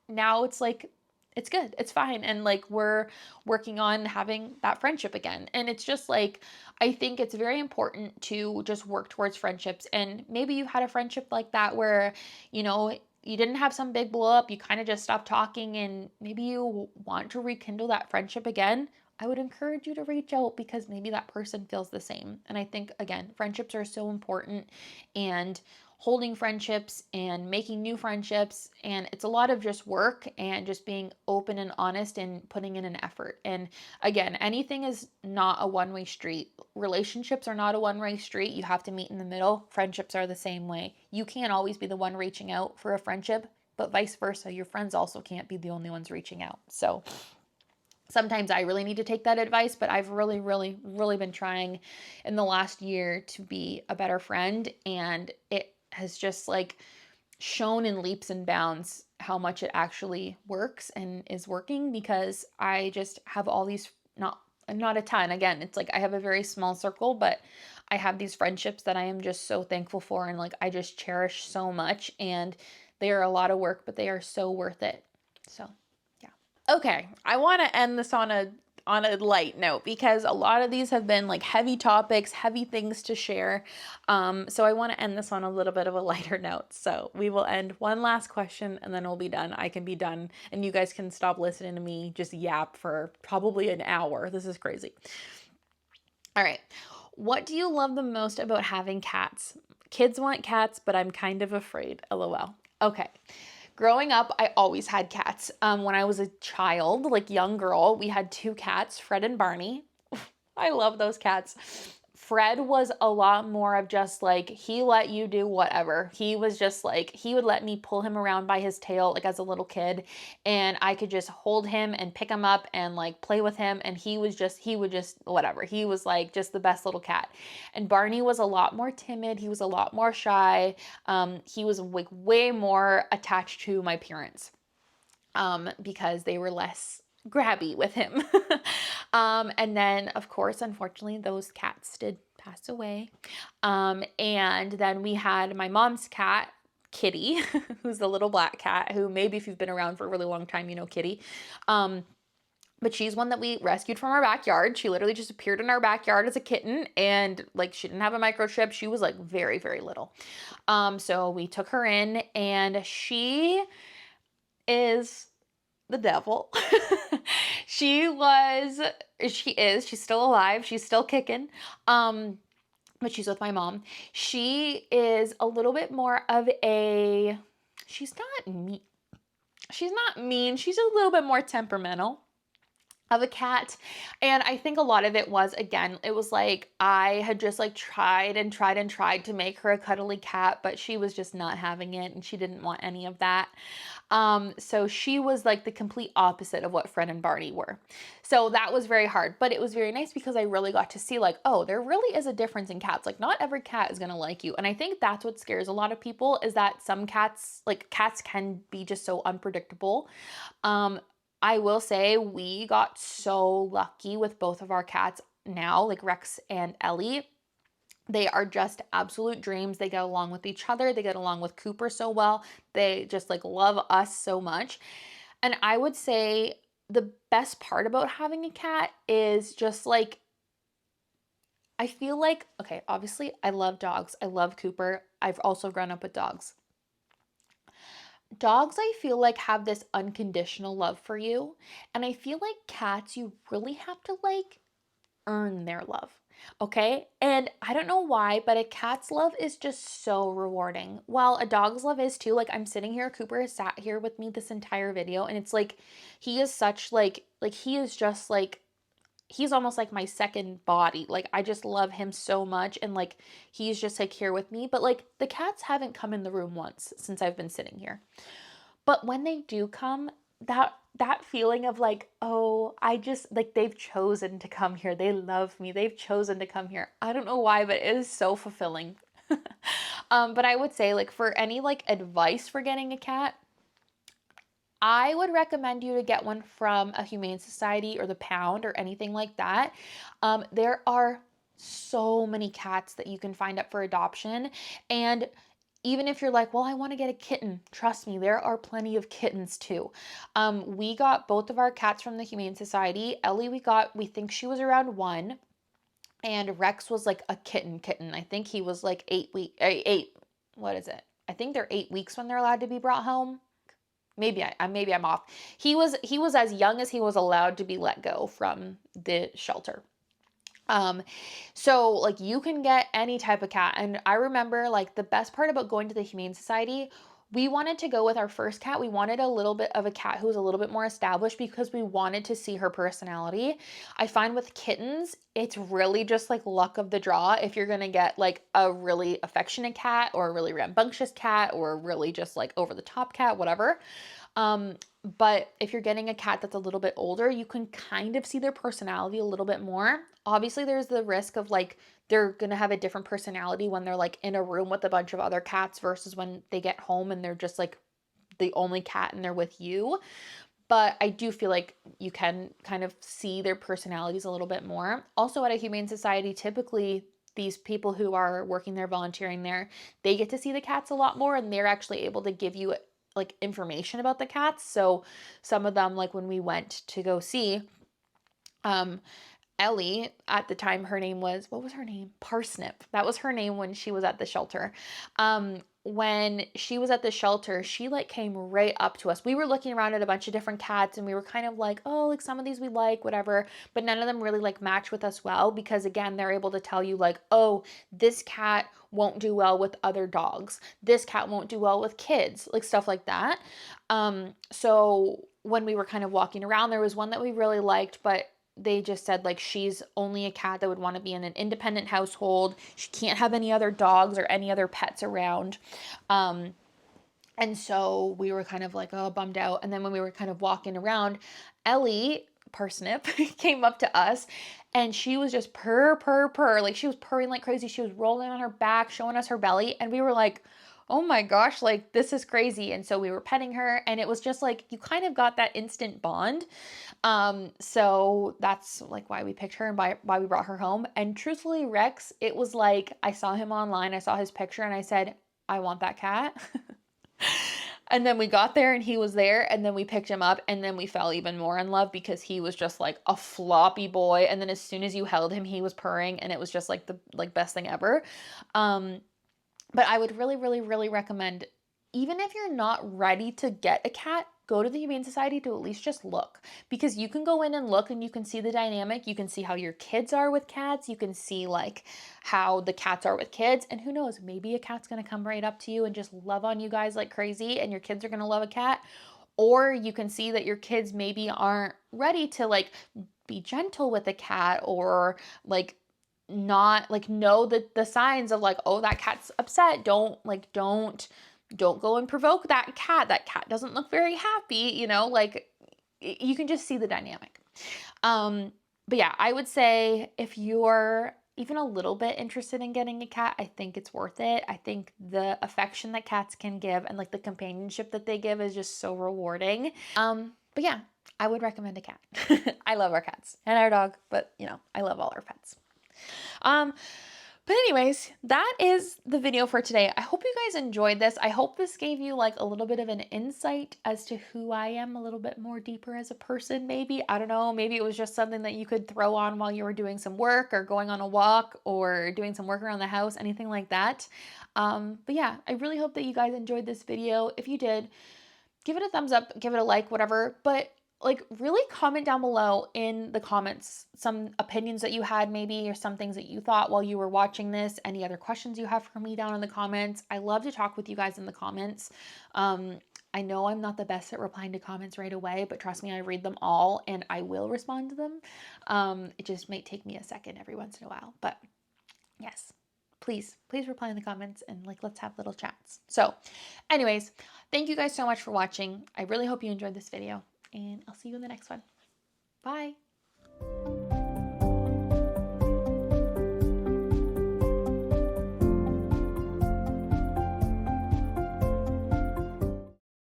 now it's like it's good, it's fine, and like we're working on having that friendship again. And it's just like, I think it's very important to just work towards friendships. And maybe you had a friendship like that where, you know, you didn't have some big blow up, you kind of just stopped talking, and maybe you want to rekindle that friendship again. I would encourage you to reach out, because maybe that person feels the same. And I think again, friendships are so important, and holding friendships and making new friendships. And it's a lot of just work and just being open and honest and putting in an effort. And again, anything is not a one-way street. Relationships are not a one-way street. You have to meet in the middle. Friendships are the same way. You can't always be the one reaching out for a friendship, but vice versa. Your friends also can't be the only ones reaching out. So sometimes I really need to take that advice, but I've really, really, really been trying in the last year to be a better friend. And it has just like shown in leaps and bounds how much it actually works and is working, because I just have all these, not a ton. Again, it's like I have a very small circle, but I have these friendships that I am just so thankful for, and like I just cherish so much, and they are a lot of work, but they are so worth it. So okay, I want to end this on a light note, because a lot of these have been like heavy topics, heavy things to share. So I want to end this on a little bit of a lighter note. So we will end one last question and then we'll be done. I can be done and you guys can stop listening to me just yap for probably an hour. This is crazy. All right. What do you love the most about having cats? Kids want cats, but I'm kind of afraid. LOL. Okay. Growing up, I always had cats. When I was a child, like young girl, we had 2 cats, Fred and Barney. I love those cats. Fred was a lot more of just like, he let you do whatever. He was just like, he would let me pull him around by his tail, like as a little kid, and I could just hold him and pick him up and like play with him. And he would just whatever. He was like just the best little cat. And Barney was a lot more timid. He was a lot more shy. He was like way more attached to my parents, because they were less grabby with him. And then of course, unfortunately, those cats did pass away. And then we had my mom's cat, Kitty, who's the little black cat, who maybe if you've been around for a really long time, you know Kitty. But she's one that we rescued from our backyard. She literally just appeared in our backyard as a kitten, and like she didn't have a microchip. She was like very, very little. So we took her in, and she is the devil. She's still alive. She's still kicking. But she's with my mom. She is a little bit more of she's not mean. She's a little bit more temperamental of a cat. And I think a lot of it was, again, it was like I had just like tried to make her a cuddly cat, but she was just not having it and she didn't want any of that. So she was like the complete opposite of what Fred and Barney were. So that was very hard, but it was very nice because I really got to see like, oh, there really is a difference in cats. Like not every cat is going to like you. And I think that's what scares a lot of people, is that some cats can be just so unpredictable. I will say we got so lucky with both of our cats now, like Rex and Ellie. They are just absolute dreams. They get along with each other. They get along with Cooper so well. They just like love us so much. And I would say the best part about having a cat is just like, I feel like, okay, obviously I love dogs. I love Cooper. I've also grown up with dogs. Dogs, I feel like, have this unconditional love for you. And I feel like cats, you really have to like earn their love. Okay. And I don't know why, but a cat's love is just so rewarding. While a dog's love is too. Like I'm sitting here, Cooper has sat here with me this entire video, and it's like he is such like he is just like, he's almost like my second body. Like I just love him so much, and like he's just like here with me. But like the cats haven't come in the room once since I've been sitting here. But when they do come, that feeling of like, oh, I just like, they've chosen to come here. They love me. They've chosen to come here. I don't know why, but it is so fulfilling. But I would say like for any like advice for getting a cat, I would recommend you to get one from a humane society or the pound or anything like that. There are so many cats that you can find up for adoption. And even if you're like, well, I want to get a kitten, trust me, there are plenty of kittens too. We got both of our cats from the Humane Society. Ellie, we think she was around 1. And Rex was like a kitten. I think he was like 8, what is it? I think they're 8 weeks when they're allowed to be brought home. Maybe I'm off. He was as young as he was allowed to be let go from the shelter. Um, so like you can get any type of cat. And I remember like the best part about going to the Humane Society, we wanted to go with our first cat. We wanted a little bit of a cat who was a little bit more established because we wanted to see her personality. I find with kittens, it's really just like luck of the draw if you're going to get like a really affectionate cat or a really rambunctious cat or really just like over the top cat, whatever. Um, but if you're getting a cat that's a little bit older, you can kind of see their personality a little bit more. Obviously, there's the risk of like they're going to have a different personality when they're like in a room with a bunch of other cats versus when they get home and they're just like the only cat and they're with you. But I do feel like you can kind of see their personalities a little bit more. Also, at a Humane Society, typically these people who are working there, volunteering there, they get to see the cats a lot more and they're actually able to give you like information about the cats. So some of them, like when we went to go see, um, Ellie, at the time, her name was, what was her name? Parsnip. That was her name when she was at the shelter. When she was at the shelter, she like came right up to us. We were looking around at a bunch of different cats and we were kind of like, oh, like some of these we like, whatever, but none of them really like match with us well because again, they're able to tell you like, oh, this cat won't do well with other dogs. This cat won't do well with kids, like stuff like that. So when we were kind of walking around, there was one that we really liked, but they just said like she's only a cat that would want to be in an independent household. She can't have any other dogs or any other pets around. And so we were kind of like, oh, bummed out. And then when we were kind of walking around, Ellie, Parsnip, came up to us and she was just purr. Like she was purring like crazy. She was rolling on her back, showing us her belly. And we were like, oh my gosh, like this is crazy. And so we were petting her and it was just like, you kind of got that instant bond. So that's like why we picked her and why we brought her home. And truthfully, Rex, it was like, I saw him online, I saw his picture and I said, I want that cat. And then we got there and he was there and then we picked him up and then we fell even more in love because he was just like a floppy boy. And then as soon as you held him, he was purring and it was just like the like best thing ever. But I would really recommend, even if you're not ready to get a cat, go to the Humane Society to at least just look because you can go in and look and you can see the dynamic. You can see how your kids are with cats. You can see like how the cats are with kids. And who knows, maybe a cat's going to come right up to you and just love on you guys like crazy and your kids are going to love a cat. Or you can see that your kids maybe aren't ready to like be gentle with a cat or like not like know the signs of like, oh, that cat's upset. Don't go and provoke that cat. That cat doesn't look very happy, you know, like you can just see the dynamic. But yeah, I would say if you're even a little bit interested in getting a cat, I think it's worth it. I think the affection that cats can give and like the companionship that they give is just so rewarding. But yeah, I would recommend a cat. I love our cats and our dog, but you know, I love all our pets. But anyways, that is the video for today. I hope you guys enjoyed this. I hope this gave you like a little bit of an insight as to who I am a little bit more deeper as a person, maybe. I don't know, maybe it was just something that you could throw on while you were doing some work or going on a walk or doing some work around the house, anything like that. But yeah, I really hope that you guys enjoyed this video. If you did, give it a thumbs up, give it a like, whatever. But like really comment down below in the comments some opinions that you had maybe or some things that you thought while you were watching this, any other questions you have for me down in the comments. I love to talk with you guys in the comments. I know I'm not the best at replying to comments right away, but trust me, I read them all and I will respond to them. It just might take me a second every once in a while, but yes, please reply in the comments and like let's have little chats. So anyways, thank you guys so much for watching. I really hope you enjoyed this video and I'll see you in the next one. Bye.